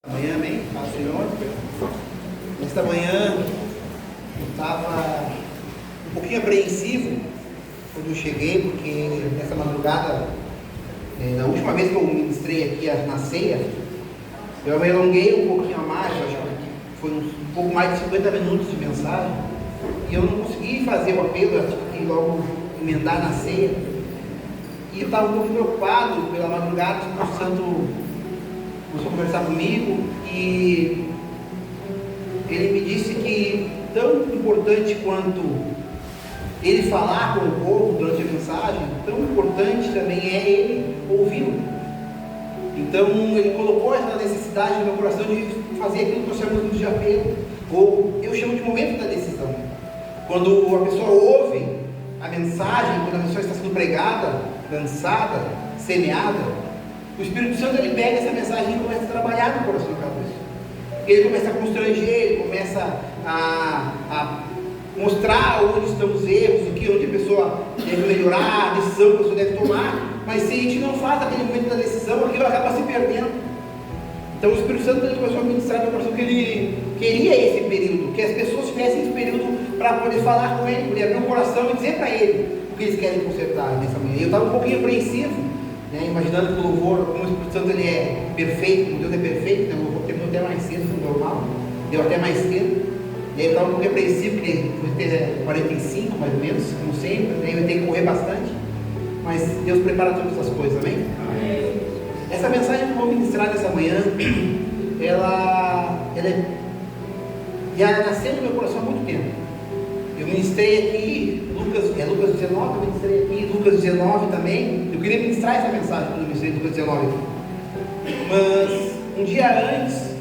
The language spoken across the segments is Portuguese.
Amanhã, amém? Paz do Senhor. Nesta manhã eu estava um pouquinho apreensivo quando eu cheguei, porque nessa madrugada, na última vez que eu ministrei aqui na ceia, eu me alonguei um pouquinho a mais, acho que foi um pouco mais de 50 minutos de mensagem, e eu não consegui fazer o apelo, eu tive que logo emendar na ceia, e eu estava um pouco preocupado pela madrugada, o Espírito Santo começou a conversar comigo e ele me disse que tão importante quanto ele falar com o povo durante a mensagem, tão importante também é ele ouvi-lo. Então ele colocou essa necessidade no meu coração de fazer aquilo que nós chamamos de apelo, ou eu chamo de momento da decisão. Quando a pessoa ouve a mensagem, quando a pessoa está sendo pregada, lançada, semeada, o Espírito Santo ele pega essa mensagem e começa a trabalhar no coração da pessoa. Ele começa a constranger, ele começa a mostrar onde estão os erros, onde a pessoa deve melhorar, a decisão que a pessoa deve tomar. Mas se a gente não faz aquele momento da decisão, aquilo acaba se perdendo. Então o Espírito Santo ele começou a ministrar no coração que ele queria esse período, que as pessoas tivessem esse período para poder falar com ele, poder abrir o coração e dizer para ele o que eles querem consertar nessa manhã. Eu estava um pouquinho apreensivo, imaginando que o louvor, como o Espírito Santo ele é perfeito, como Deus é perfeito, o louvor terminou até mais cedo do normal, deu até mais cedo, e aí eu estava um pouco apreensivo, porque foi ter 45 mais ou menos, como sempre, eu ia ter que correr bastante, mas Deus prepara todas as coisas, amém? Amém. Essa mensagem que eu vou ministrar nessa manhã, ela já nasceu no meu coração há muito tempo. Eu ministrei aqui, Lucas 19, eu ministrei aqui, Lucas 19 também. Eu queria ministrar essa mensagem quando eu ministrei Lucas 19 aqui. Mas, um dia antes,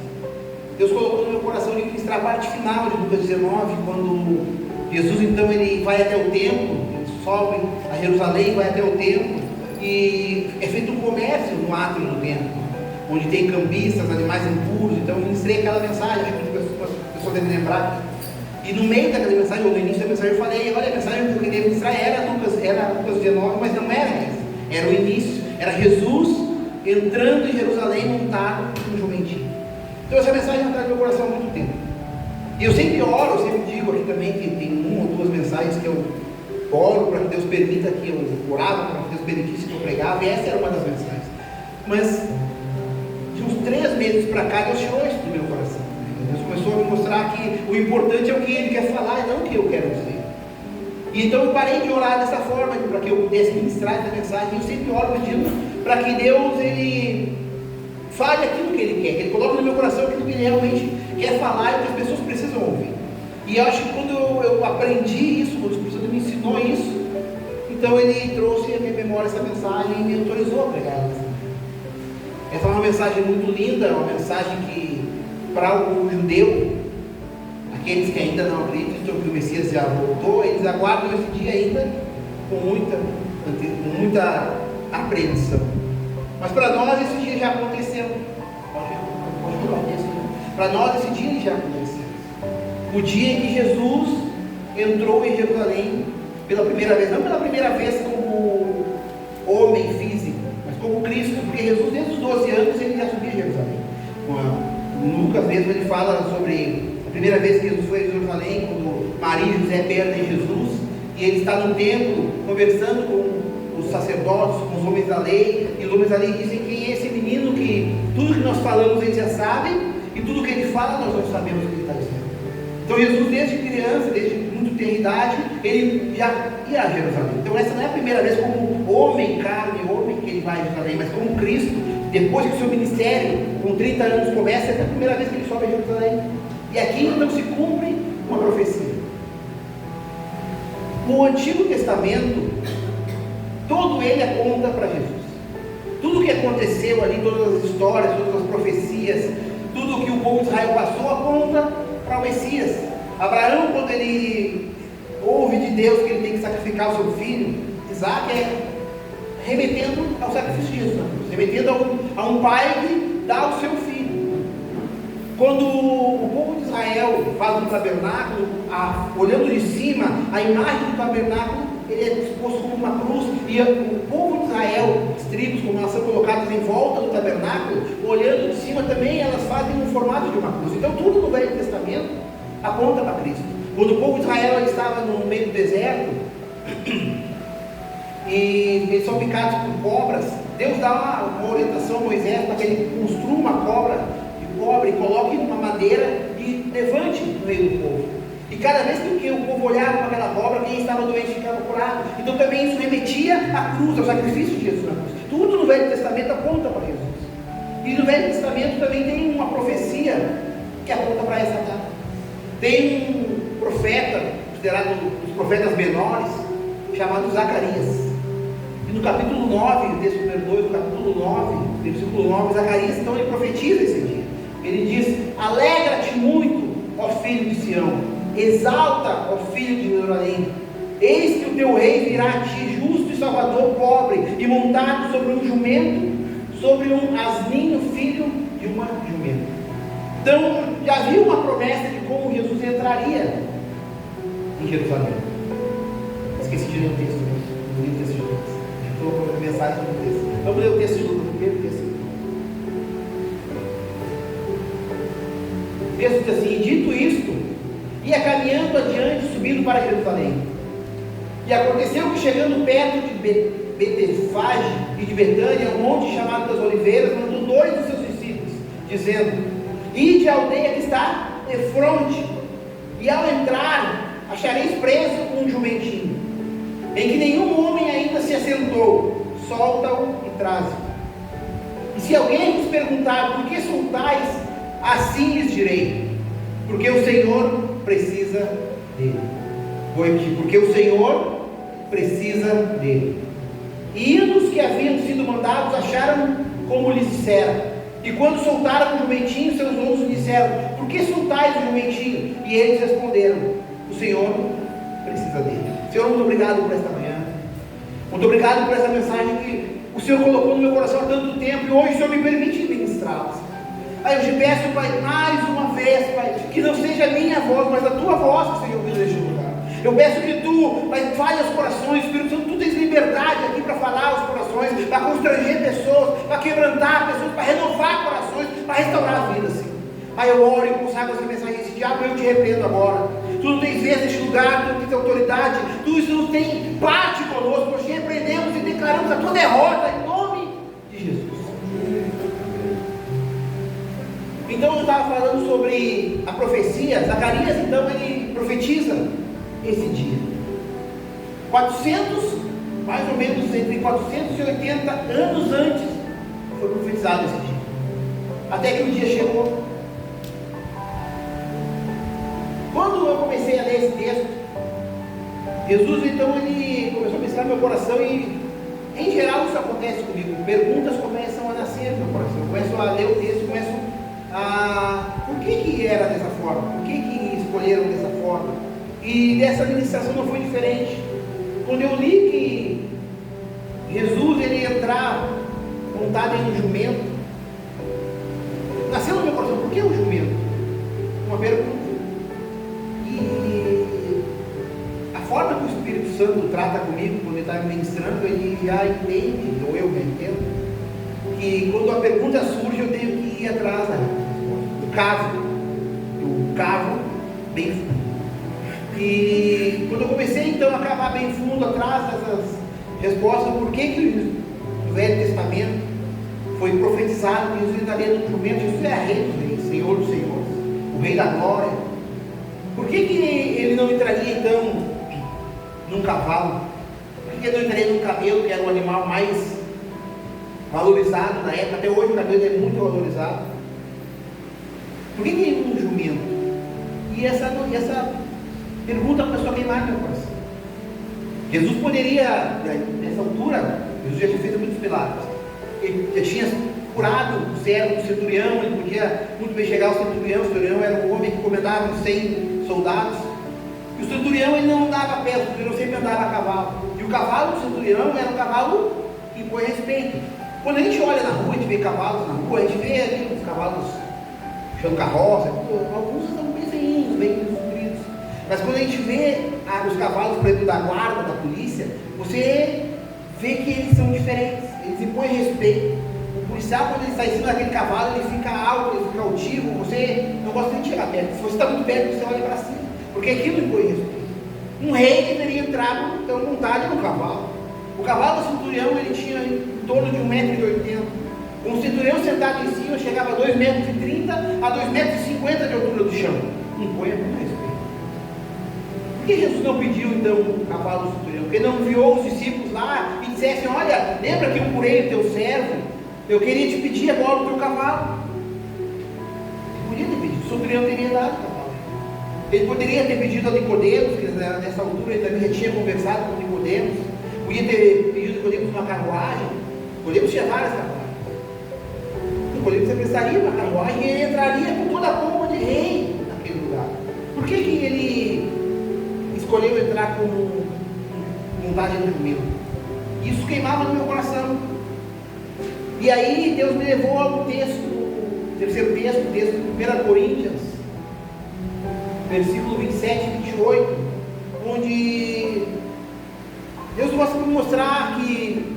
Deus colocou no meu coração de ministrar a parte final de Lucas 19, quando Jesus, então, ele vai até o templo, ele sobe a Jerusalém, vai até o templo, e é feito um comércio no átrio do templo, onde tem cambistas, animais impuros. Então, eu ministrei aquela mensagem, acho que as pessoas devem lembrar. E no meio daquela mensagem, ou no início da mensagem, eu falei: olha, a mensagem que eu queria ministrar era Lucas 19, mas não era essa, era o início, era Jesus entrando em Jerusalém montado no jumentinho. Então essa mensagem está no meu coração há muito tempo. E eu sempre oro, eu sempre digo aqui também que tem uma ou duas mensagens que eu oro para que Deus permita que eu orava, para que Deus permitisse que eu pregava, e essa era uma das mensagens. Mas de uns 3 meses para cá, Deus tirou isso do meu coração. Deus começou a me mostrar que o importante é o que Ele quer falar e não o que eu quero dizer. E então eu parei de orar dessa forma, para que eu pudesse ministrar essa mensagem. Eu sempre oro pedindo para que Deus ele fale aquilo que Ele quer, que Ele coloque no meu coração aquilo que Ele realmente quer falar e que as pessoas precisam ouvir. E eu acho que quando eu aprendi isso, quando o Espírito Santo me ensinou isso, então Ele trouxe à minha memória essa mensagem e me autorizou a pregar ela. Essa é uma mensagem muito linda, uma mensagem que, para o judeu, aqueles que ainda não acreditam que o Messias já voltou, eles aguardam esse dia ainda com muita apreensão. Mas para nós esse dia já aconteceu. Pode colocar isso. Para nós esse dia já aconteceu. O dia em que Jesus entrou em Jerusalém pela primeira vez, não pela primeira vez como homem físico, mas como Cristo, porque Jesus desde os 12 anos ele já subia a Jerusalém. Lucas mesmo ele fala sobre a primeira vez que Jesus foi a Jerusalém, quando Maria e José perdem Jesus, e ele está no templo conversando com os sacerdotes, com os homens da lei, e os homens da lei dizem que esse menino, que tudo que nós falamos eles já sabem, e tudo que ele fala nós não sabemos o que ele está dizendo. Então Jesus desde criança, desde muito ter idade, ele já ia a Jerusalém. Então essa não é a primeira vez como homem, carne, homem que ele vai a Jerusalém, mas como Cristo, depois que o seu ministério, com 30 anos começa, é a primeira vez que ele sobe a Jerusalém. E aqui então se cumpre uma profecia. O Antigo Testamento, todo ele aponta para Jesus. Tudo o que aconteceu ali, todas as histórias, todas as profecias, tudo o que o povo de Israel passou, aponta para o Messias. Abraão, quando ele ouve de Deus que ele tem que sacrificar o seu filho, Isaac, remetendo ao sacrifício de Jesus, remetendo a um pai que dá o seu filho. Quando o povo de Israel faz um tabernáculo, olhando de cima, a imagem do tabernáculo, ele é disposto como uma cruz, e o povo de Israel, as tribos, como elas são colocadas em volta do tabernáculo, olhando de cima também, elas fazem formato de uma cruz. Então tudo no Velho Testamento aponta para Cristo. Quando o povo de Israel estava no meio do deserto e eles são picados por cobras, Deus dá uma orientação a Moisés para que ele construa uma cobra de cobre e coloque numa madeira e levante no meio do povo. E cada vez que o povo olhava para aquela cobra, quem estava doente ficava curado. Então também isso remetia à cruz, ao sacrifício de Jesus na cruz. Tudo no Velho Testamento aponta para Jesus. E no Velho Testamento também tem uma profecia que aponta para essa data. Tem um profeta, considerado um dos profetas menores, chamado Zacarias. E no capítulo 9, texto número 2, no capítulo 9, versículo 9, Zacarias, então ele profetiza esse dia. Ele diz: alegra-te muito, ó filho de Sião, exalta, ó filho de Jerusalém. Eis que o teu rei virá a ti, justo e salvador, pobre, e montado sobre um jumento, sobre um asninho, filho de uma jumenta. Então, já havia uma promessa de como Jesus entraria em Jerusalém. Esqueci de ler o texto, não li o texto de Lucas. Estou com a mensagem do texto. Vamos ler o texto de Lucas, primeiro texto. O texto diz assim: e dito isto, ia caminhando adiante, subindo para Jerusalém. E aconteceu que, chegando perto de Betefage e de Betânia, um monte chamado das Oliveiras, mandou 2 dos seus discípulos, dizendo: ide à aldeia que está defronte, e ao entrar achareis preso um jumentinho, em que nenhum homem ainda se assentou, solta-o e traze. E se alguém vos perguntar por que soltais, assim lhes direi: porque o Senhor precisa dele. Vou repetir: porque o Senhor precisa dele. E os que haviam sido mandados acharam como lhes disseram. E quando soltaram o jumentinho, seus outros disseram: por que soltais o jumentinho? E eles responderam: o Senhor precisa dele. Senhor, muito obrigado por esta manhã. Muito obrigado por essa mensagem que o Senhor colocou no meu coração há tanto tempo, e hoje o Senhor me permite ministrá-las. Pai, eu te peço, Pai, mais uma vez, Pai, que não seja a minha voz, mas a tua voz que seja ouvida neste lugar. Eu peço que tu, Pai, fale aos corações, Espírito Santo, tu tens liberdade aqui para falar aos corações, para constranger pessoas, para quebrantar pessoas, para renovar corações, para restaurar a vida, Senhor. Pai, eu oro e consagro essa mensagem, esse diabo, eu te repreendo agora. Tu não tens vez neste lugar, tu não tens autoridade, tu não tens parte conosco. Nós te repreendemos e declaramos a tua derrota em nome de Jesus. Então eu estava falando sobre a profecia. Zacarias, então, ele profetiza esse dia. 400, mais ou menos entre 480 anos antes, foi profetizado esse dia. Até que o dia chegou. Quando eu comecei a ler esse texto, Jesus, então, ele começou a ministrar no meu coração, e em geral isso acontece comigo. Perguntas começam a nascer no meu coração. Eu começo a ler o texto, começo a... por que era dessa forma? Por que escolheram dessa forma? E dessa ministração não foi diferente. Quando eu li que Jesus, ele ia entrar montado em um jumento, nasceu no meu coração: por que o jumento? Uma pergunta. E a forma que o Espírito Santo trata comigo quando ele está me ministrando, ele já entende, ou eu já entendo, que quando a pergunta surge, eu tenho que ir atrás do cavo bem fundo. E quando eu comecei então a cavar bem fundo atrás dessas respostas, por que no Velho Testamento foi profetizado que Jesus entraria num jumento? Jesus é rei dos reis, Senhor dos senhores, o Rei da glória. Por que ele não entraria então num cavalo? Por que ele não entraria num camelo, que era o animal mais valorizado na época? Até hoje o camelo é muito valorizado. Por que ele num jumento? E essa pergunta começou a queimar no meu coração. Jesus poderia, nessa altura, Jesus já tinha feito muitos milagres. Ele já tinha curado o servo do centurião, ele podia muito bem chegar ao centurião. O centurião era um homem que comandava 100 soldados. E o centurião, ele não andava a pé, o centurião sempre andava a cavalo. E o cavalo do centurião era um cavalo que impõe respeito. Quando a gente olha na rua, a gente vê cavalos na rua, a gente vê ali os cavalos puxando carroça, alguns são bem feinhos, bem compridos. Mas quando a gente vê os cavalos, por exemplo, da guarda, da polícia, você vê que eles são diferentes, eles impõem respeito. policial, quando ele está em cima daquele cavalo, ele fica alto, ele fica altivo, você não gosta nem de chegar perto. Se você está muito perto, você olha para cima, porque aquilo impõe respeito. Um rei deveria entrar então montado no cavalo. O cavalo do centurião, ele tinha em torno de 1,80 m. Com o centurião sentado em cima, chegava a 2,30 m a 2,50 m de altura do chão. Impõe muito respeito. Por que Jesus não pediu então o cavalo do centurião? Porque não enviou os discípulos lá e dissessem: olha, lembra que eu curei o teu servo? Eu queria te pedir agora o teu cavalo. Ele podia ter pedido, o centurião teria dado o cavalo. Ele poderia ter pedido a Nicodemos, que nessa altura ele também já tinha conversado com Nicodemos. Podia ter pedido a Nicodemos uma carruagem. Nicodemos tinha várias carruagens. Nicodemos emprestaria uma carruagem e ele entraria com toda a pompa de rei naquele lugar. Por que ele escolheu entrar como montagem no jumento? Isso queimava no meu coração. E aí Deus me levou ao texto, terceiro texto, texto de 1 Coríntios, versículo 27 e 28, onde Deus gosta de mostrar que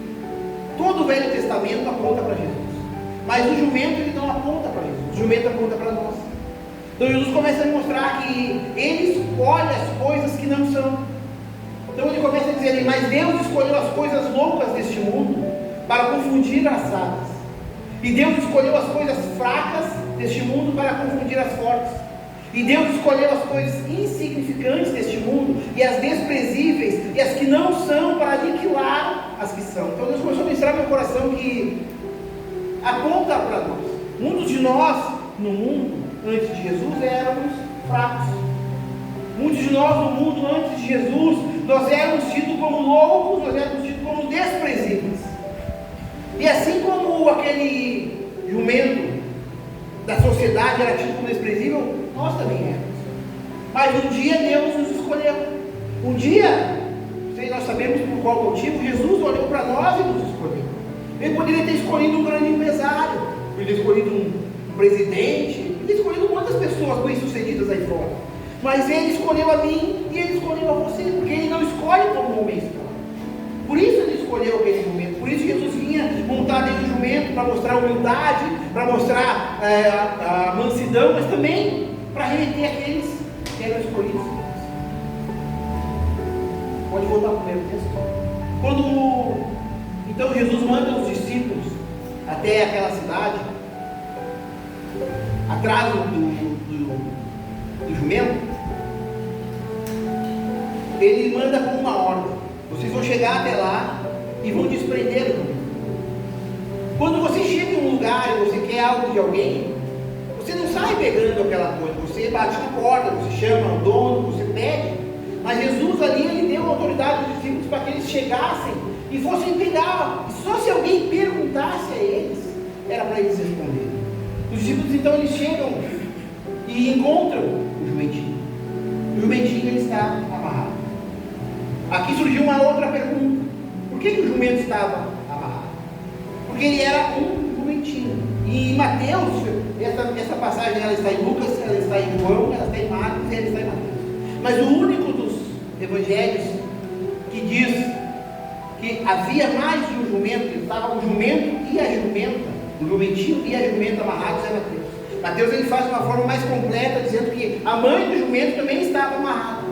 todo o Velho Testamento aponta para Jesus, mas o jumento ele não aponta para Jesus, o jumento aponta para nós. Então Jesus começa a mostrar que ele escolhe as coisas que não são. Então ele começa a dizer ali: mas Deus escolheu as coisas loucas deste mundo para confundir as sábias, e Deus escolheu as coisas fracas deste mundo para confundir as fortes, e Deus escolheu as coisas insignificantes deste mundo e as desprezíveis e as que não são para aniquilar as que são. Então Deus começou a mostrar no meu coração que aponta para nós. Muitos de nós no mundo antes de Jesus éramos fracos. Muitos de nós no mundo antes de Jesus, nós éramos tidos como loucos, nós éramos tidos como desprezíveis. E assim como aquele jumento da sociedade era tido como desprezível, nós também éramos. Mas um dia Deus nos escolheu. Um dia, nós sabemos por qual motivo, Jesus olhou para nós e nos escolheu. Ele poderia ter escolhido um grande empresário, poderia ter escolhido um presidente, poderia ter escolhido muitas pessoas bem-sucedidas aí fora. Mas Ele escolheu a mim e Ele escolheu a você, porque Ele não escolhe como homem escolhe. Por isso Ele escolheu aquele jumento. Por isso Jesus vinha montar dentro do jumento para mostrar a humildade, para mostrar a mansidão, mas também para remeter aqueles que eram escolhidos. Pode voltar para o primeiro texto. Quando então Jesus manda os discípulos até aquela cidade, atrás do jumento, ele manda com uma ordem: vocês vão chegar até lá e vão desprender o jumento. Quando você chega em um lugar e você quer algo de alguém, você não sai pegando aquela coisa, você bate na porta, você chama o dono, você pede. Mas Jesus ali, ele deu autoridade aos discípulos para que eles chegassem e fossem pegar. E só se alguém perguntasse a eles, era para eles responderem. Os discípulos então eles chegam e encontram o jumentinho. O jumentinho ele está amarrado. Aqui surgiu uma outra pergunta: por que o jumento estava amarrado? Porque ele era um jumentinho. E em Mateus, essa passagem ela está em Lucas, ela está em João, ela está em Marcos e ela está em Mateus. Mas o único dos evangelhos que diz que havia mais de um jumento, estava o jumento e a jumenta, o jumentinho e a jumenta amarrados, é Mateus. Mateus ele faz de uma forma mais completa, dizendo que a mãe do jumento também estava amarrada.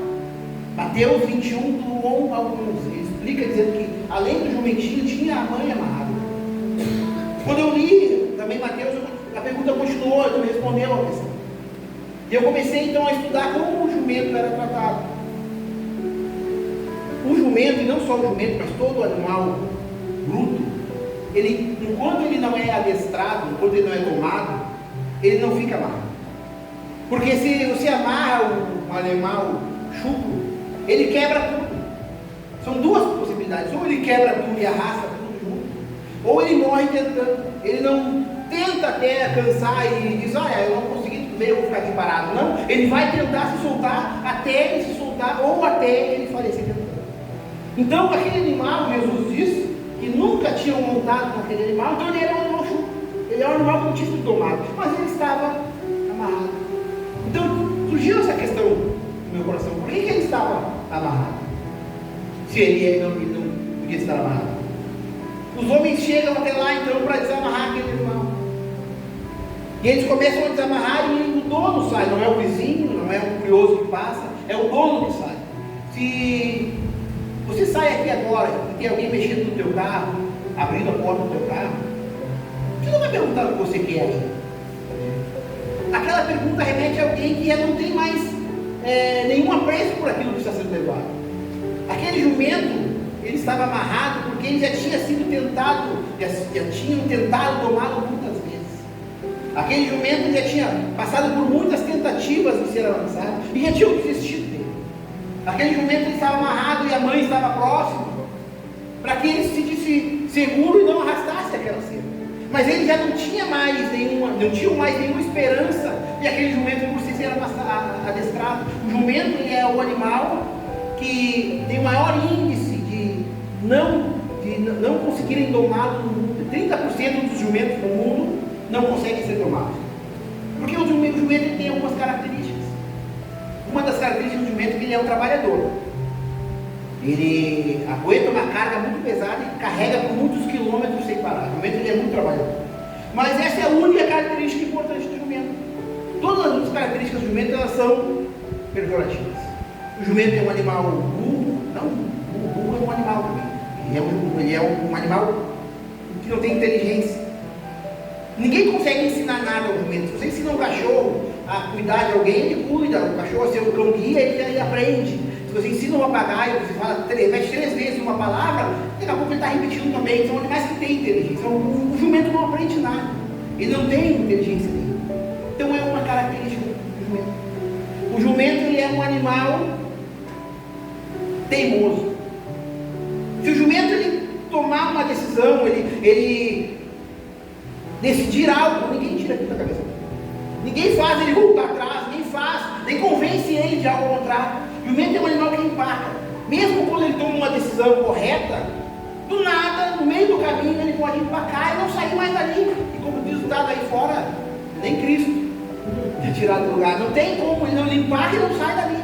Mateus 21, do 1 ao 11, ele explica dizendo que além do jumentinho tinha a mãe amarrada. Quando eu li também Mateus, a pergunta continuou, ele não respondeu a questão. E eu comecei então a estudar como o jumento era tratado. O jumento, e não só o jumento, mas todo animal bruto, ele, enquanto ele não é adestrado, enquanto ele não é domado, ele não fica amarrado. Porque se você amarra um animal chucro, ele quebra tudo. São duas possibilidades: ou ele quebra tudo e arrasta tudo junto, ou ele morre tentando. Ele não tenta até cansar e diz: olha, eu não consegui, tudo bem, eu vou ficar aqui parado. Não, ele vai tentar se soltar até ele se soltar, ou até ele falecer tentando. Então aquele animal, Jesus disse que nunca tinham montado naquele animal, então ele era um animal chucro, ele era um animal que não tinha sido domado, mas ele estava amarrado. Então surgiu essa questão no meu coração: por que ele estava amarrado? Se ele não podia estar amarrado. Os homens chegam até lá então para desamarrar aquele animal. E eles começam a desamarrar e o dono sai, não é o vizinho, não é o curioso que passa, é o dono que sai. Se você sai aqui agora e tem alguém mexendo no teu carro, abrindo a porta do teu carro, você não vai perguntar o que você quer aí. Aquela pergunta remete a alguém que já não tem mais nenhum apreço por aquilo que está sendo levado. Aquele jumento, ele estava amarrado porque ele já tinha sido tentado, já tinham tentado domá-lo muitas vezes. Aquele jumento já tinha passado por muitas tentativas de ser lançado e já tinham desistido dele. Aquele jumento ele estava amarrado e a mãe estava próxima para que ele se sentisse seguro e não arrastasse aquela cena. Mas ele já não tinha mais nenhuma esperança de aquele jumento por si ser adestrado. O jumento ele é o animal que tem o maior índice de não conseguirem domá-lo no mundo. 30% dos jumentos no mundo não conseguem ser domados. Porque o jumento ele tem algumas características. Uma das características do jumento é que ele é um trabalhador. Ele aguenta uma carga muito pesada e carrega por muitos quilômetros sem parar. O jumento ele é muito trabalhador. Mas essa é a única característica importante do jumento. Todas as outras características do jumento elas são pejorativas. O jumento é um animal burro. Não, o burro é um animal também. Ele é um animal que não tem inteligência. Ninguém consegue ensinar nada ao jumento. Se você ensina um cachorro a cuidar de alguém, ele cuida. O cachorro, a ser um cão guia, ele aprende. Se você ensina um papagaio, você repete 3 vezes uma palavra, daqui a pouco ele está repetindo também. São animais que têm inteligência. O jumento não aprende nada. Ele não tem inteligência nenhuma. Então é uma característica do jumento. O jumento ele é um animal teimoso. Se o jumento ele tomar uma decisão, ele decidir algo, ninguém tira aquilo da cabeça. Ninguém faz ele voltar atrás, nem convence ele de algo contrário. O jumento é um animal que empaca. Mesmo quando ele toma uma decisão correta, do nada, no meio do caminho, ele pode empacar e não sair mais dali. E como diz o ditado aí fora, nem Cristo te tirar do lugar. Não tem como, ele empaca e não sai dali.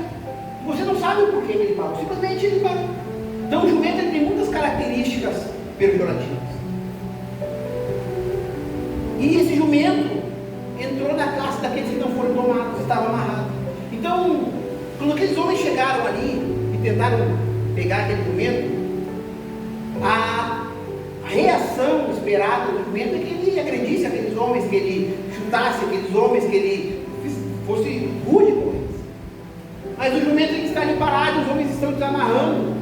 Você não sabe o porquê ele parou, simplesmente ele parou. Então o jumento ele tem muitas características pejorativas. E esse jumento entrou na classe daqueles que não foram domados, estava amarrado. Então, quando aqueles homens chegaram ali e tentaram pegar aquele jumento, a reação esperada do jumento é que ele agredisse aqueles homens, que ele chutasse aqueles homens, que ele fosse rude com eles. Mas o jumento ele está ali parado, os homens estão desamarrando.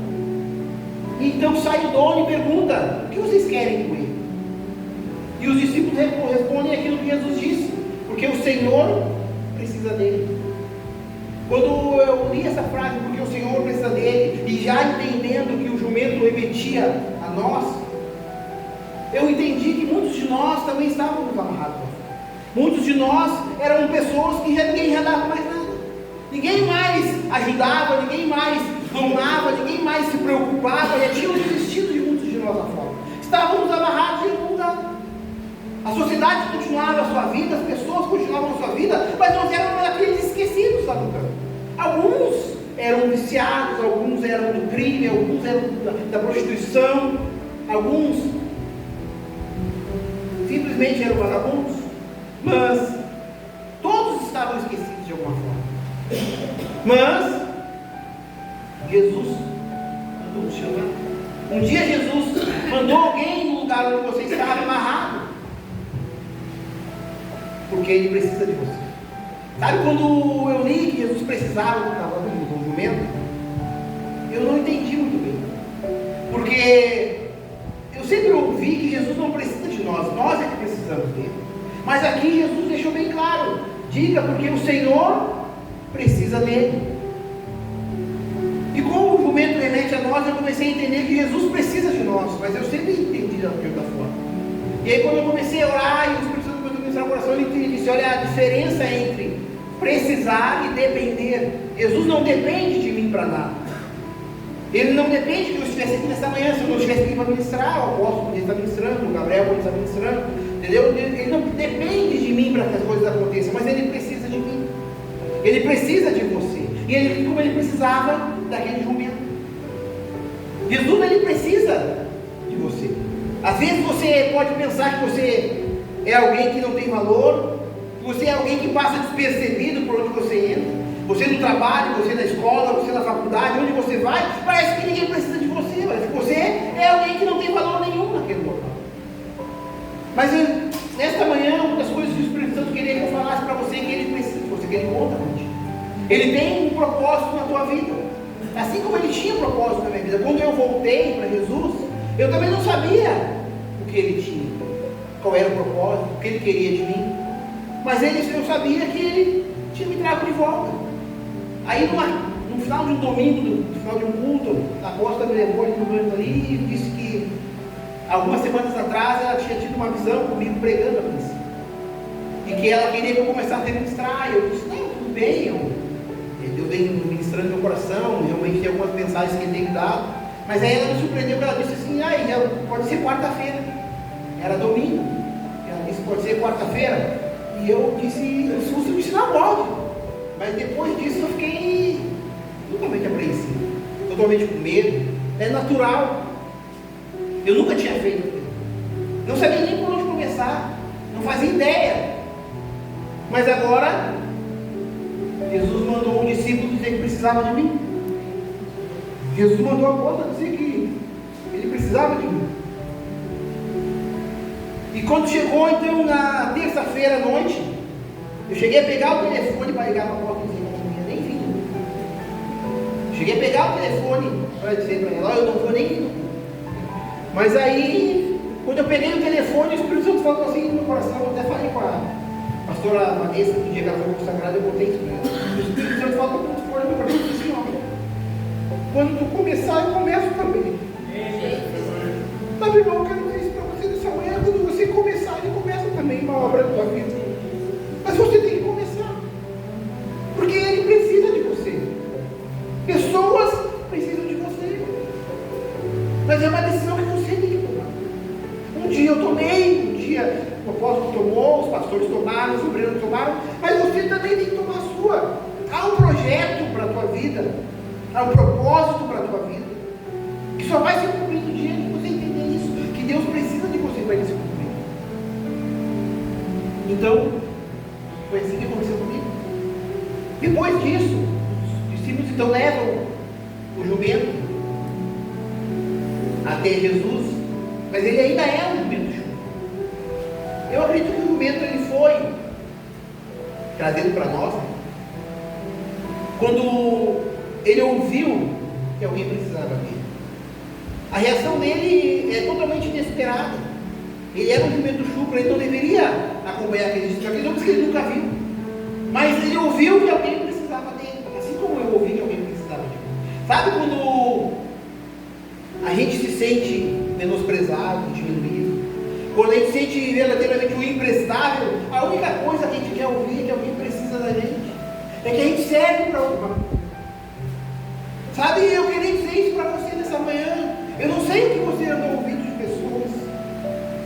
Então sai o dono e pergunta: o que vocês querem com ele? E os discípulos respondem aquilo que Jesus disse: porque o Senhor precisa dele. Quando eu li essa frase, porque o Senhor precisa dele, e já entendendo que o jumento remetia a nós, eu entendi que muitos de nós também estávamos amarrados. Muitos de nós eram pessoas que ninguém já dava mais nada. Ninguém mais ajudava, ninguém mais domava, ninguém mais se preocupava, já tinham desistido de muitos de nós lá fora. Estávamos amarrados em algum lugar. A sociedade continuava a sua vida, as pessoas continuavam a sua vida, mas nós éramos aqueles esquecidos lá no campo. Alguns eram viciados, alguns eram do crime, alguns eram da prostituição, alguns simplesmente eram vagabundos, mas todos estavam esquecidos de alguma forma. Mas Jesus mandou nos chamar. Um dia Jesus mandou alguém no lugar onde você estava amarrado, porque Ele precisa de você. Sabe quando eu li que Jesus precisava do jumento? Eu não entendi muito bem, porque eu sempre ouvi que Jesus não precisa de nós, nós é que precisamos dele. Mas aqui Jesus deixou bem claro: diga, porque o Senhor precisa dele. E como o jumento remete a nós, eu comecei a entender que Jesus precisa de nós, mas eu sempre entendi de outra forma. E aí quando eu comecei a orar e o Espírito Santo começou a ministrar o coração, ele disse: olha a diferença entre precisar e depender. Jesus não depende de mim para nada. Ele não depende que eu estivesse aqui nesta manhã. Se eu não estivesse aqui para ministrar, o apóstolo podia estar ministrando, o Gabriel podia estar ministrando, entendeu? Ele não depende de mim para que as coisas aconteçam, mas ele precisa de mim. Ele precisa de você. E ele, como ele precisava daquele jumento. Jesus, ele precisa de você. Às vezes você pode pensar que você é alguém que não tem valor, que você é alguém que passa despercebido por onde você entra. Você no trabalho, você na escola, você na faculdade, onde você vai, parece que ninguém precisa de você, parece que você é alguém que não tem valor nenhum naquele local. Mas nesta manhã, uma das coisas que o Espírito Santo queria que eu falasse para você é que ele precisa de você, que ele conta contigo. Ele tem um propósito na tua vida, assim como ele tinha um propósito na minha vida. Quando eu voltei para Jesus, eu também não sabia o que ele tinha, qual era o propósito, o que ele queria de mim, mas eu sabia que ele tinha me trago de volta. Aí no final de um domingo, no final de um culto, a apóstola me levou ali no canto ali e disse que algumas semanas atrás ela tinha tido uma visão comigo pregando a princípio, e que ela queria que eu começasse a ministrar. Eu disse, não, tudo bem, eu venho ministrando meu coração, realmente tem algumas mensagens que ele tem que dar. Mas aí ela me surpreendeu, porque ela disse assim, pode ser quarta-feira. Era domingo. Ela disse, pode ser quarta-feira. E eu disse, eu disse, não pode. Mas depois disso eu fiquei totalmente apreensivo, totalmente com medo. É natural. Eu nunca tinha feito aquilo. Não sabia nem por onde começar. Não fazia ideia. Mas agora, Jesus mandou um discípulo dizer que precisava de mim. Jesus mandou a apóstolo dizer que ele precisava de mim. E quando chegou então na terça-feira à noite, eu cheguei a pegar o telefone para ligar para a porta e dizer que não ia nem vir. Cheguei a pegar o telefone para dizer para ela, eu não vou nem vir. Mas aí, quando eu peguei o telefone, o Espírito Santo falou assim no meu coração. Eu até falei com a pastora Vanessa, que no dia que ela foi consagrada, eu botei isso para ela. O Espírito Santo falou com o meu coração assim, quando tu começar, eu começo também. Sabe, irmão, eu quero dizer isso para você nessa manhã. Quando você começar, ele começa também uma obra da tua vida. Mas você tem que começar, porque ele precisa de você. Pessoas precisam de você. Mas é uma decisão que você tem que tomar. Um dia eu tomei, um dia o apóstolo tomou, os pastores tomaram, os obreiros tomaram, mas você também tem que tomar a sua. Há um projeto para a tua vida, há um propósito para a tua vida, que só vai ser cumprido no dia que você entender isso, que Deus precisa de você para ele se cumprir. Então, foi assim que aconteceu comigo. Depois disso, os discípulos então levam o jumento até Jesus, mas ele ainda é um jumento chulo. Eu acredito que o jumento ele foi trazido para nós, né? Quando ele ouviu que alguém precisava dele. A reação dele é totalmente inesperada. Ele era um jumento chucro, ele não deveria acompanhar aqueles homens que ele nunca viu. Mas ele ouviu que alguém precisava dele, assim como eu ouvi que alguém precisava de mim. Sabe quando a gente se sente menosprezado, diminuído? Quando a gente se sente verdadeiramente o imprestável, a única coisa que a gente quer ouvir é que alguém precisa da gente. É que a gente serve para alguma coisa. Sabe, eu queria dizer isso para você nessa manhã. Eu não sei o que você andou ouvindo de pessoas.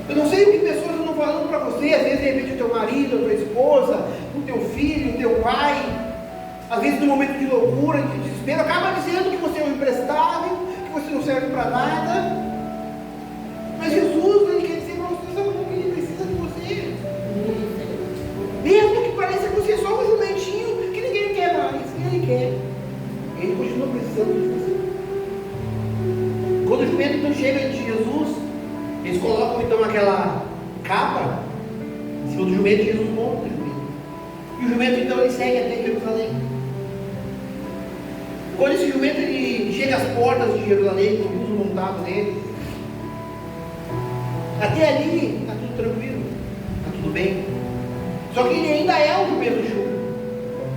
Eu não sei o que pessoas andam falando para você. Às vezes, de repente, o teu marido, a tua esposa, o teu filho, o teu pai. Às vezes, no momento de loucura, de desespero, acaba dizendo que você é um imprestável, que você não serve para nada. Mas Jesus, ele quer dizer para você, sabe como que ele precisa de você? Mesmo que pareça que você é só um jumentinho que ninguém quer mais, ele quer. Ele continua precisando de você. Quando o jumento então chega de Jesus, eles colocam então aquela capa em cima do jumento e Jesus monta o jumento. E o jumento então ele segue até Jerusalém. Quando esse jumento ele chega às portas de Jerusalém, com o uso montado nele, até ali está tudo tranquilo, está tudo bem. Só que ele ainda é um jumento chucro.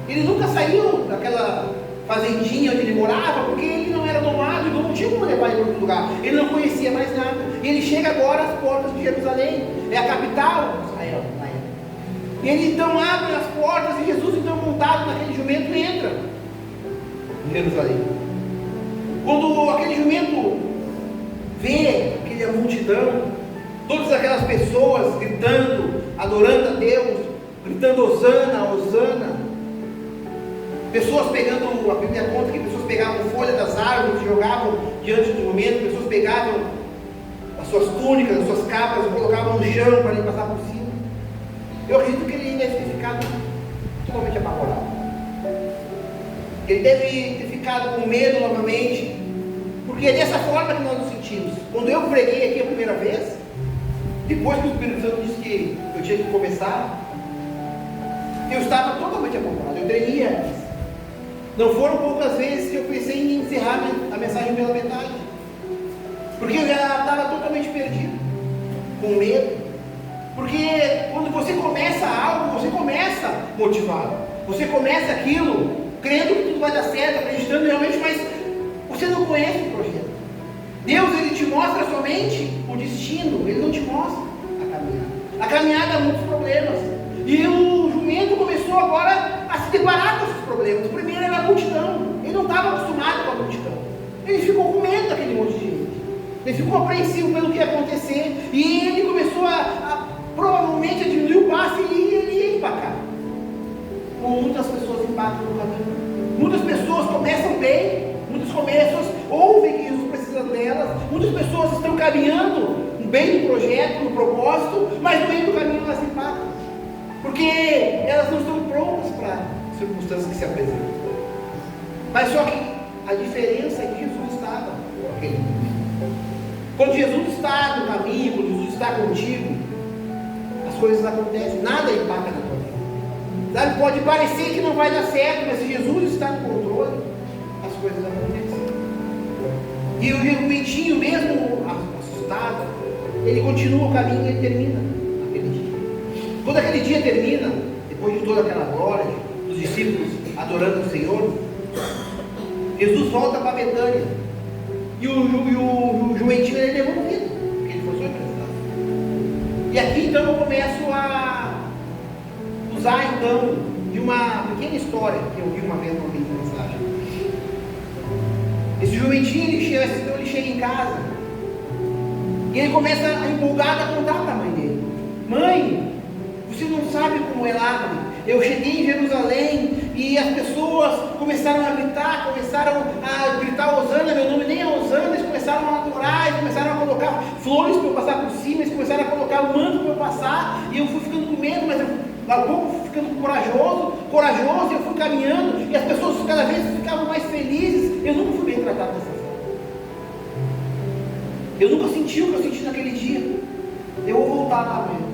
Ele nunca saiu daquela fazendinha onde ele morava, porque ele não era domado, então não tinha como levar ele para outro lugar. Ele não conhecia mais nada. E ele chega agora às portas de Jerusalém, é a capital de Israel. E ele então abre as portas e Jesus então montado naquele jumento entra em Jerusalém. Quando aquele jumento vê aquela multidão, todas aquelas pessoas gritando, adorando a Deus, gritando Hosana, Hosana. Pessoas pegando, a Bíblia conta que pessoas pegavam folha das árvores, jogavam diante do jumento, pessoas pegavam as as suas túnicas, as suas capas, e colocavam no chão para ele passar por cima. Eu acredito que ele deve ter ficado totalmente apavorado. Ele deve ter ficado com medo novamente, porque é dessa forma que nós nos sentimos. Quando eu preguei aqui a primeira vez, depois que o Espírito Santo disse que eu tinha que começar, eu estava totalmente apavorado, eu tremia. Não foram poucas vezes que eu pensei em encerrar a mensagem pela metade, porque eu já estava totalmente perdido, com medo. Porque quando você começa algo, você começa motivado, você começa aquilo crendo que tudo vai dar certo, acreditando realmente, mas você não conhece o projeto. Deus, ele te mostra somente o destino, ele não te mostra a caminhada. A caminhada há muitos problemas, e o jumento começou agora a se deparar com esses problemas. O primeiro era a multidão, ele não estava acostumado com a multidão, ele ficou com medo daquele monte de gente, ele ficou apreensivo pelo que ia acontecer, e ele começou provavelmente a diminuir o passo e ele ia empacar. Como muitas pessoas empacam no caminho. Muitas pessoas começam bem, muitas pessoas ouvem que Jesus precisa delas, muitas pessoas estão caminhando bem no projeto, no propósito, mas no meio do caminho elas empacam, porque elas não estão prontas para as circunstâncias que se apresentam. Mas só que a diferença é que Jesus estava naquele momento. Quando Jesus está no caminho, quando Jesus está contigo, as coisas acontecem, nada empaca na tua vida. Sabe, pode parecer que não vai dar certo, mas se Jesus está no controle, as coisas acontecem. E o jumentinho, mesmo assustado, ele continua o caminho e ele termina aquele dia. Quando aquele dia termina, depois de toda aquela glória, dos discípulos adorando o Senhor, Jesus volta para Betânia. E o jumentinho ele é devolvido, porque ele foi só emprestado. E aqui então eu começo a usar então de uma pequena história que eu vi uma vez numa mensagem. Esse jumentinho ele chega em casa e ele começa a empolgado a contar para a mãe dele: mãe, você não sabe como é lá, mãe. Eu cheguei em Jerusalém e as pessoas começaram a gritar Hosana, meu nome nem é Hosana, eles começaram a adorar, eles começaram a colocar flores para eu passar por cima, eles começaram a colocar o manto para eu passar, e eu fui ficando com medo, mas ao pouco fui ficando corajoso, eu fui caminhando, e as pessoas cada vez ficavam mais felizes. Eu nunca fui bem tratado dessa forma. Eu nunca senti o que eu senti naquele dia. Eu vou voltar lá amanhã.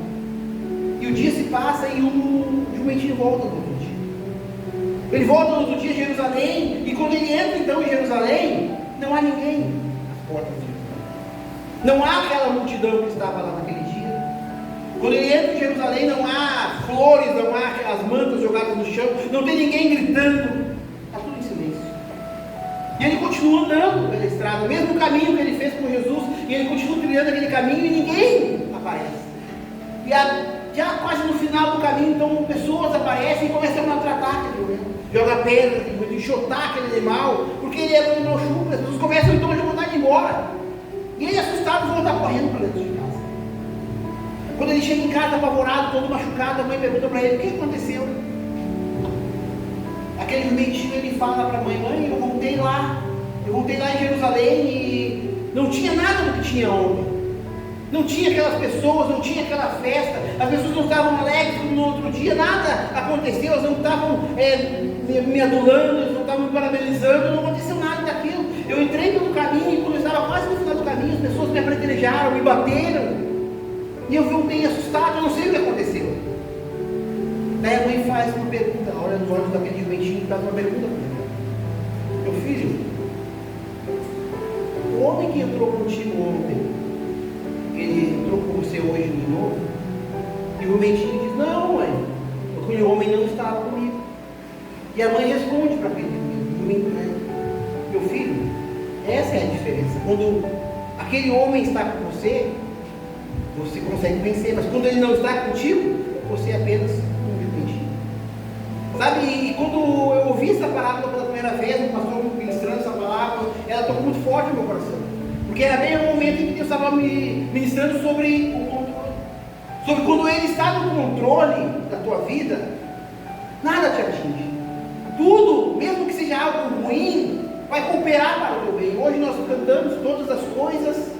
E o dia se passa e o jumentinho volta no outro dia. Ele volta no outro dia em Jerusalém, e quando ele entra então em Jerusalém, não há ninguém nas portas de Jerusalém. Não há aquela multidão que estava lá naquele dia. Quando ele entra em Jerusalém, não há flores, não há aquelas mantas jogadas no chão, não tem ninguém gritando, está tudo em silêncio. E ele continua andando pela estrada, o mesmo caminho que ele fez com Jesus, e ele continua trilhando aquele caminho e ninguém aparece. E já quase no final do caminho, então pessoas aparecem e começam a maltratar aquele homem, joga pedra, enxotar aquele animal, porque ele é um animal chucro. As pessoas começam então a mandar ele embora, e ele assustado volta correndo para dentro de casa. Quando ele chega em casa apavorado, todo machucado, a mãe pergunta para ele: o que aconteceu? Aquele jumentinho, ele fala para a mãe: mãe, eu voltei lá em Jerusalém e não tinha nada do que tinha ontem. Não tinha aquelas pessoas, não tinha aquela festa, as pessoas não estavam alegres como no outro dia, nada aconteceu, elas não estavam me adulando, elas não estavam me parabenizando, não aconteceu nada daquilo. Eu entrei pelo caminho e quando eu estava quase no final do caminho, as pessoas me apedrejaram, me bateram, e eu voltei assustado, eu não sei o que aconteceu. Daí a mãe faz uma pergunta, olha nos olhos daquele jumentinho e faz uma pergunta para ele: meu filho, o homem que entrou contigo ontem, ele entrou com você hoje de novo? E o jumentinho diz: não, mãe, porque o homem não estava comigo. E a mãe responde para aquele jumentinho: meu filho, essa é a diferença. Quando aquele homem está com você, você consegue vencer, mas quando ele não está contigo, você é apenas um jumentinho. Sabe, e quando eu ouvi essa palavra pela primeira vez, o pastor ministrando essa palavra, ela tocou muito forte no meu coração. Porque era bem o momento em que Deus estava me ministrando sobre o controle. Sobre quando Ele está no controle da tua vida, nada te atinge. Tudo, mesmo que seja algo ruim, vai cooperar para o teu bem. Hoje nós cantamos: todas as coisas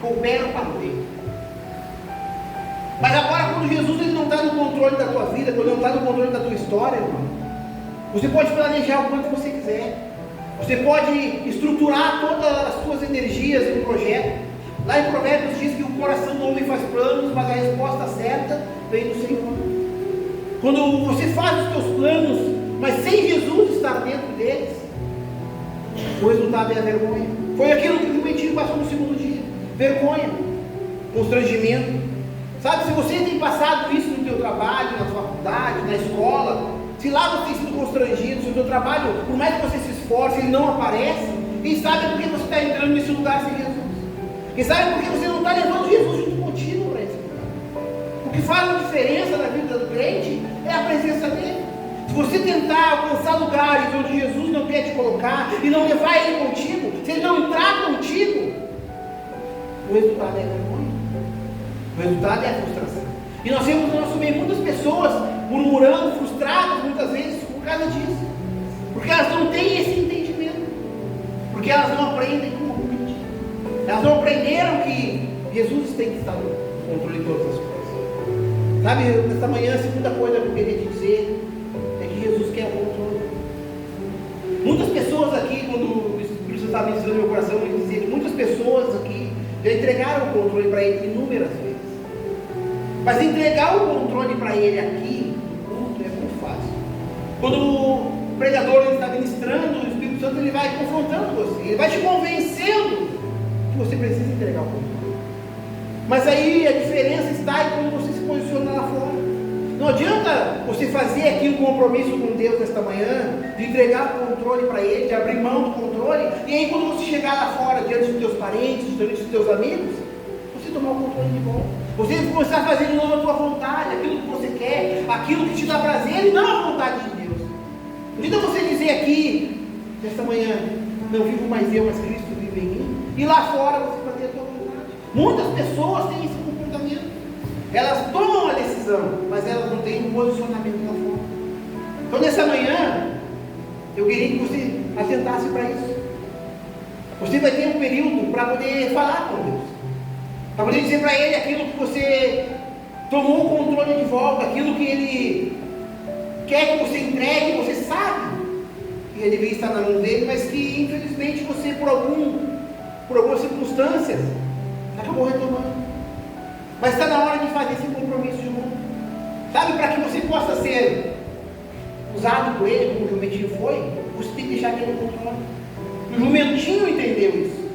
cooperam para o bem. Mas agora, quando Jesus ele não está no controle da tua vida, quando não está no controle da tua história, irmão, você pode planejar o quanto você quiser. Você pode estruturar todas as suas energias em um projeto. Lá em Provérbios diz que o coração do homem faz planos, mas a resposta certa vem do Senhor. Quando você faz os teus planos, mas sem Jesus estar dentro deles, o resultado é a vergonha. Foi aquilo que o jumentinho passou no segundo dia. Vergonha, constrangimento. Sabe, se você tem passado isso no teu trabalho, na faculdade, na escola, se lá você tem sido constrangido, se o teu trabalho, por mais que você se esforce, ele não aparece, quem sabe é porque você está entrando nesse lugar sem Jesus. Quem sabe é porque você não está levando Jesus junto contigo para esse lugar. O que faz a diferença na vida do crente é a presença dele. Se você tentar alcançar lugares onde Jesus não quer te colocar e não levar ele contigo, se ele não entrar contigo, o resultado é vergonha. O resultado é a frustração. E nós vemos no nosso meio muitas pessoas murmurando, frustradas muitas vezes por causa disso. Porque elas não têm esse entendimento. Porque elas não aprendem como pedir. Elas não aprenderam que Jesus tem que estar no controle de todas as coisas. Sabe, nesta manhã a segunda coisa que eu queria te dizer é que Jesus quer o controle. Muitas pessoas aqui, quando o Espírito estava ensinando meu coração, eu dizia que muitas pessoas aqui já entregaram o controle para ele inúmeras vezes. Mas entregar o controle para ele aqui, no culto, é muito fácil. Quando o pregador está ministrando, o Espírito Santo ele vai confrontando você, ele vai te convencendo que você precisa entregar o controle. Mas aí a diferença está em como você se posiciona lá fora. Não adianta você fazer aqui um compromisso com Deus nesta manhã, de entregar o controle para ele, de abrir mão do controle, e aí quando você chegar lá fora, diante dos teus parentes, diante dos teus amigos, você tomar o controle de volta. Você começar a fazer de novo a tua vontade, aquilo que você quer, aquilo que te dá prazer, e não a vontade de Deus. Então você dizer aqui, nesta manhã, não vivo mais eu, mas Cristo vive em mim, e lá fora você fazer a tua vontade. Muitas pessoas têm esse comportamento. Elas tomam a decisão, mas elas não têm um posicionamento lá fora. Então nessa manhã, eu queria que você atentasse para isso. Você vai ter um período para poder falar com Deus, para poder dizer para Ele aquilo que você tomou o controle de volta, aquilo que Ele quer que você entregue, você sabe que Ele devia estar na mão dele, mas que infelizmente você por algumas circunstâncias acabou retomando. Mas está na hora de fazer esse compromisso de novo, sabe, para que você possa ser usado por Ele, como o jumentinho foi, você tem que deixar Ele no controle. O jumentinho entendeu isso,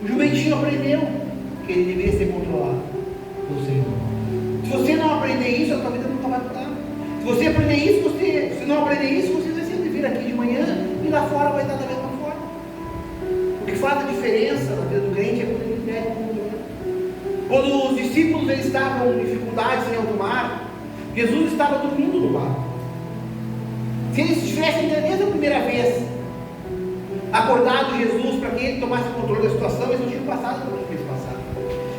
o jumentinho aprendeu que ele deveria ser controlado pelo Senhor. Se você não aprender isso, a sua vida nunca vai mudar. Se você aprender isso, se não aprender isso, você vai sempre vir aqui de manhã e lá fora vai estar da mesma forma. O que faz a diferença na vida do crente é quando ele entrega o controle. Quando os discípulos eles estavam com dificuldades em alto mar, Jesus estava dormindo no barco. Se eles tivessem desde a primeira vez acordado Jesus para que ele tomasse o controle da situação, eles não tinham passado pelo que eles passaram.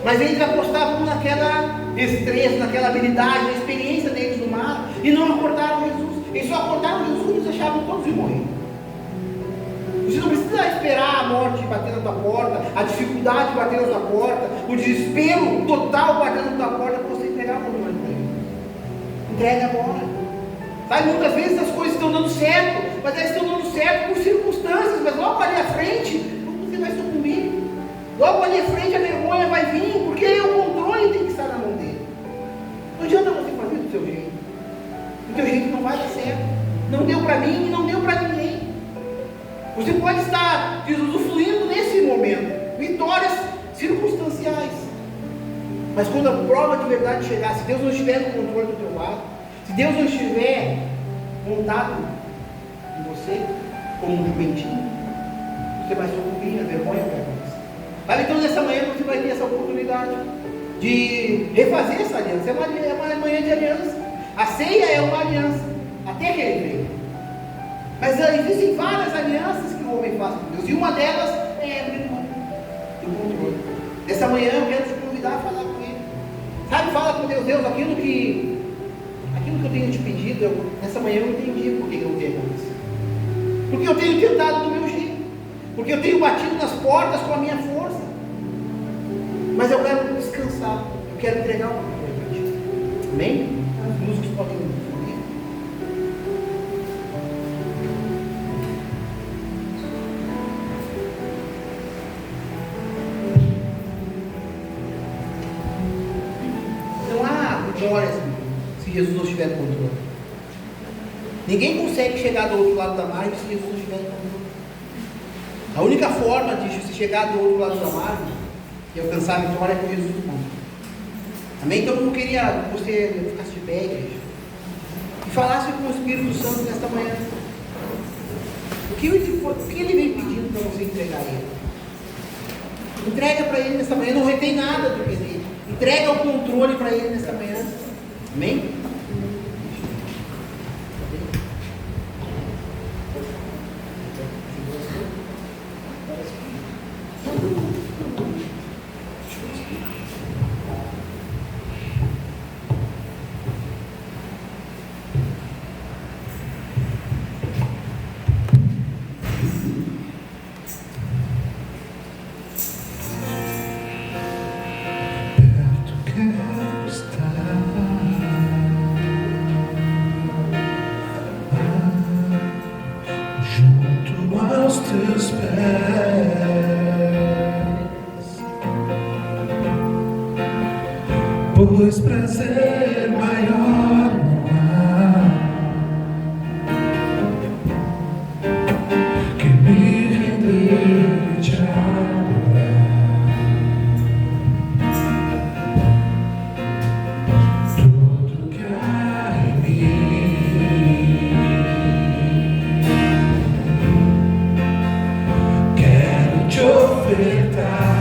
Mas eles apostavam naquela destreza, naquela habilidade, na experiência deles no mar, e não acordaram Jesus. Eles só acordaram Jesus e eles achavam todos iam morrer. Você não precisa esperar a morte bater na tua porta, a dificuldade bater na tua porta, o desespero total bater na tua porta para você entregar o controle para ele. Entrega agora. Sabe, muitas vezes as coisas estão dando certo, mas elas estão dando certo por circunstâncias, mas logo ali à frente, você vai sucumbir. Logo ali à frente a vergonha vai vir, porque o controle tem que estar na mão dele. Não adianta você fazer do seu jeito. Do teu jeito não vai dar certo. Não deu para mim e não deu para ninguém. Você pode estar usufruindo nesse momento vitórias circunstanciais, mas quando a prova de verdade chegar, se Deus não estiver no controle do teu lado, se Deus não estiver montado em você como um jumentinho, você vai sucumbir, a vergonha vai acontecer. Sabe, então nessa manhã você vai ter essa oportunidade de refazer essa aliança. É uma manhã de aliança. A ceia é uma aliança, até que ele venha. Mas existem várias alianças que o homem faz com Deus, e uma delas é abrir mão do controle. Nessa manhã eu quero te convidar a falar com Ele. Sabe, fala com Deus, Deus, aquilo que eu tenho te pedido, nessa manhã eu entendi por que não tem acontecido. Porque eu tenho tentado do meu jeito, porque eu tenho batido nas portas com a minha força. Mas eu quero descansar, eu quero entregar uma coisa para ti. Amém? Os músicos podem vir. Não há vitórias se Jesus não estiver no controle. Ninguém consegue chegar do outro lado da margem se Jesus não estiver no controle. A única forma de se chegar do outro lado da margem e alcançar a vitória é com Jesus no controle. Amém? Então eu queria que você ficasse de pé, igreja, e falasse com o Espírito Santo nesta manhã. O que ele vem pedindo para você entregar a ele? Entrega para ele nesta manhã, não retém nada do que ele. Entrega o controle para ele nesta manhã. Amém? Pois prazer maior não há que me render e te adorar. Tudo que há em mim quero te ofertar.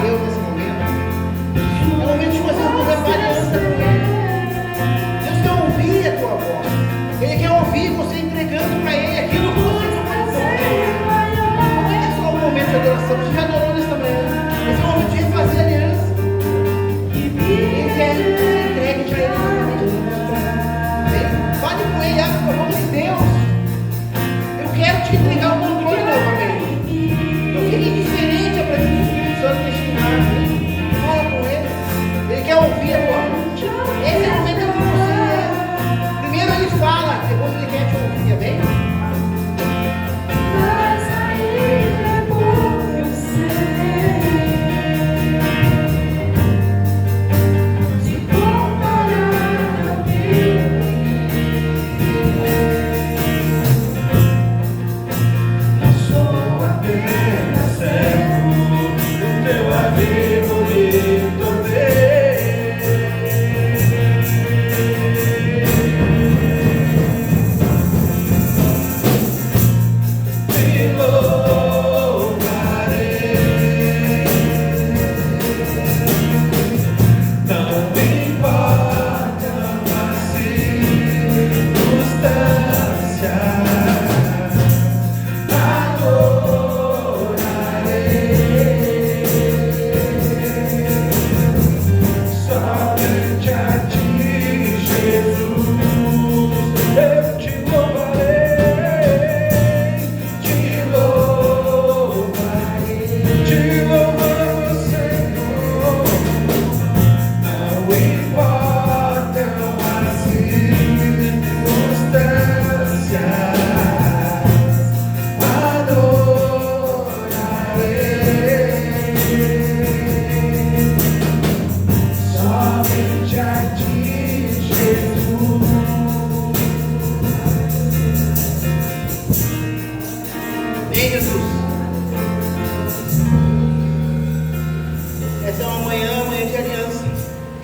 Deus nesse momento. É o momento de você fazer uma aliança com Ele. Deus quer ouvir a tua voz. Ele quer ouvir você entregando para Ele aquilo que você não é só um momento de adoração. Você já adorou nesta manhã. Esse é o momento de refazer a aliança. Ele quer que você entregue para Ele novamente. Fale com Ele, abre por favor de Deus. Eu quero te entregar o controle novamente. Eu queria diferente a presença do Espírito Santo neste lugar. Fala com Ele. Ele quer ouvir a tua voz. Esse é o momento que você é. Primeiro Ele fala, depois Ele quer te ouvir, amém?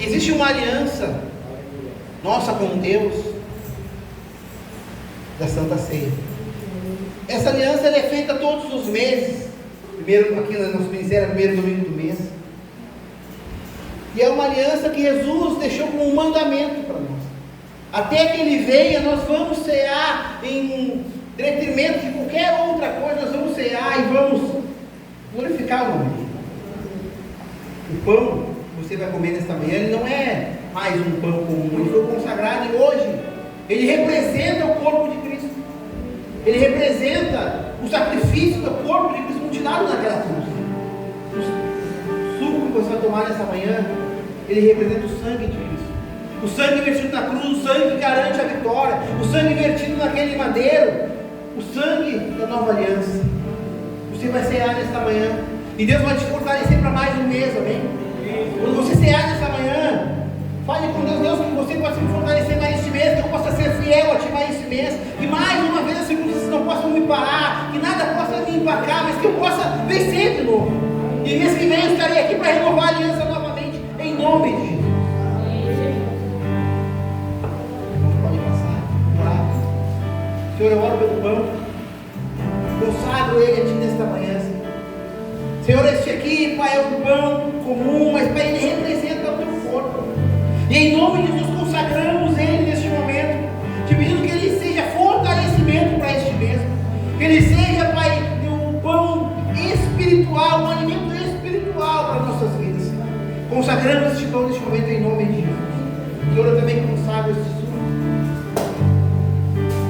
Existe uma aliança nossa com Deus da Santa Ceia. Essa aliança ela é feita todos os meses. Primeiro, aqui no nosso ministério, primeiro domingo do mês. E é uma aliança que Jesus deixou como um mandamento para nós. Até que Ele venha, nós vamos cear em detrimento de qualquer outra coisa. Nós vamos cear e vamos glorificar o nome dele. O pão que você vai comer nesta manhã, ele não é mais um pão comum. Ele foi consagrado e hoje ele representa o corpo de Cristo. Ele representa o sacrifício do corpo de Cristo mutilado naquela cruz. O suco que você vai tomar nessa manhã, ele representa o sangue de Cristo. O sangue vertido na cruz, o sangue que garante a vitória, o sangue vertido naquele madeiro, o sangue da nova aliança. Você vai cear nesta manhã e Deus vai te fortalecer para mais um mês, amém? Quando você cear nesta manhã, fale com Deus, Deus, que você possa me fortalecer mais este mês, que eu possa ser fiel a ti mais este mês, que mais uma vez as circunstâncias não possam me parar, que nada possa me empacar, mas que eu possa vencer de novo. E mês que vem eu estarei aqui para renovar a aliança novamente, em nome de Jesus. Pode passar, orar. Senhor, eu oro pelo pão, consagro ele a ti nesta manhã, Senhor. Senhor, este aqui, Pai, é um pão comum, mas Pai, ele representa o teu corpo. E em nome de Jesus consagramos ele neste momento, te pedindo que ele seja fortalecimento para este mês, que ele seja, Pai, um pão espiritual, um alimento espiritual para nossas vidas. Consagramos este pão neste momento em nome de Jesus. Senhor, eu também consagro este suco.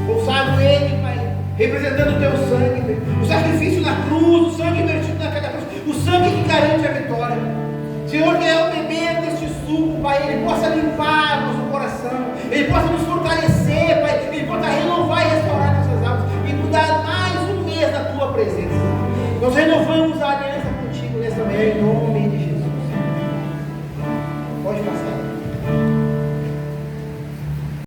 Consagro ele, Pai, representando o teu sangue, o sacrifício na cruz, o sangue vertido naquela cruz, o sangue que garante a vitória. Senhor, que ao beber deste suco, Pai, ele possa limpar nosso coração, ele possa nos fortalecer